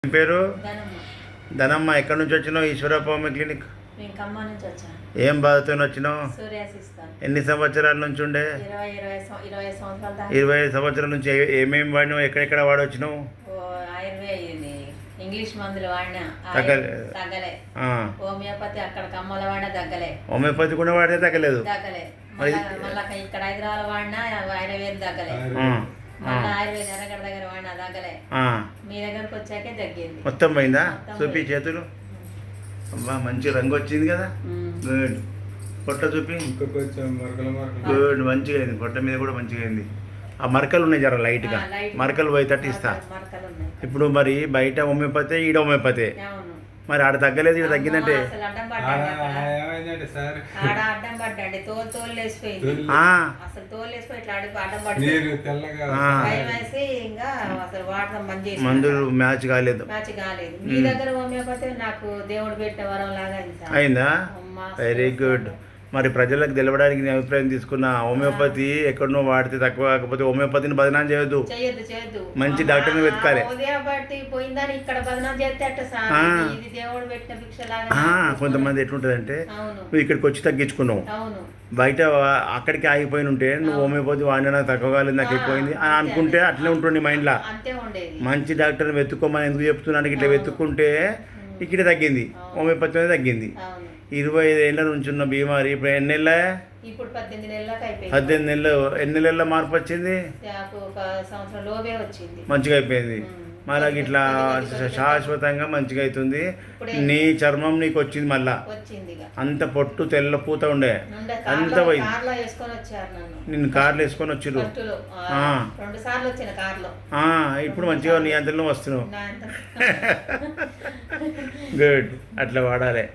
ఏం పేరు? ధనమ్మ. ధనమ్మ. ఎక్కడి నుంచి వచ్చినావు? Eeshwarappa homeo clinic. నేను ఖమ్మం నుంచి వచ్చాను. ఏం బాధతో వచ్చినావు? సూర్యాసిస్తాను. ఎన్ని సంవత్సరాల నుంచి ఉండే? 20 సంవత్సరాల దాకా. 25 సంవత్సరాల నుంచి ఏమేమి వాడినావు? ఎక్కడెక్కడ వాడొచ్చినావు? ఆయుర్వేద ఇంగ్లీష్ మందులు వాడినా తగ్గలే. హోమియోపతి అక్కడ ఖమ్మంలో వాడినా తగ్గలే. హోమియోపతి కూడా వాడితే తగ్గలేదు. మళ్ళీ ఇక్కడ హైదరాబాద్ వాడినా ఆయుర్వేదం తగ్గలే. మళ్ళీ ఆయుర్వేద ఎర్రగడ్డ దగ్గర వాడినా తగ్గలే. మీ దగ్గరకు వచ్చాకే తగ్గింది. మొత్తం పోయిందా? చూపి చేతులు. అమ్మా మంచి రంగు వచ్చింది కదా. గుడ్. పొట్ట చూపి. గుడ్. మంచిగా అయింది. పొట్ట మీద కూడా మంచిగా అయింది. ఆ మరకలు ఉన్నాయి జర లైట్గా. మరకలు పోయి తట్టిస్తా. ఇప్పుడు మరి బయట హోమియోపతి, ఈడ హోమియోపతి. మరి ఆడ తగ్గలేదు, ఇక్కడ తగ్గిందంటే అడ్డం పడ్డాండి. తోలు లేసిపోయింది. అసలు తోలు లేసిపోయి ఇట్లా అడ్డం పడ్డాయి. ఇంకా అసలు వాడడం మందులు మ్యాచ్ కాలేదు. మీ దగ్గర హోమియోపతి నాకు దేవుడు పెట్టే వరం లాగా అయిందా? Very good. మరి ప్రజలకు తెలవడానికి నీ అభిప్రాయం తీసుకున్న హోమియోపతి ఎక్కడనో వాడితే తక్కువ, కాకపోతే హోమియోపతిని బదనాం చేయొద్దు. మంచి డాక్టర్ని వెతకాలి. కొంతమంది ఎట్లుంటదంటే నువ్వు ఇక్కడికి వచ్చి తగ్గించుకున్నావు, బయట అక్కడికి ఆగిపోయి ఉంటే నువ్వు హోమియోపతి వాడినా తక్కువ కాలేదు, నాకు ఎక్కువైంది అని అనుకుంటే అట్లే ఉంటుంది మైండ్లో. మంచి డాక్టర్ని వెతుక్కోమని ఎందుకు చెప్తున్నాను? ఇట్లా వెతుక్కుంటే ఇక్కడ తగ్గింది, హోమియోపతి అనేది తగ్గింది. 25 ఏళ్ళ నుంచి ఉన్న బీమారి ఇప్పుడు ఎన్ని నెలల? ఇప్పుడు 18 నెలలకు అయిపోయింది. 18 నెలలు. ఎన్ని నెలల మార్పు వచ్చింది? మంచిగా అయిపోయింది. మళ్ళీ ఇట్లా శాశ్వతంగా మంచిగా అవుతుంది. నీ చర్మం నీకు వచ్చింది మళ్ళా. అంత పొట్టు తెల్ల పూత ఉండే అంత పోయింది. నిన్ను కార్లో వేసుకొని వచ్చిర్రు. ఇప్పుడు మంచిగా నీ అంతలో వస్తున్నావు. గుడ్. అట్లా వాడాలి.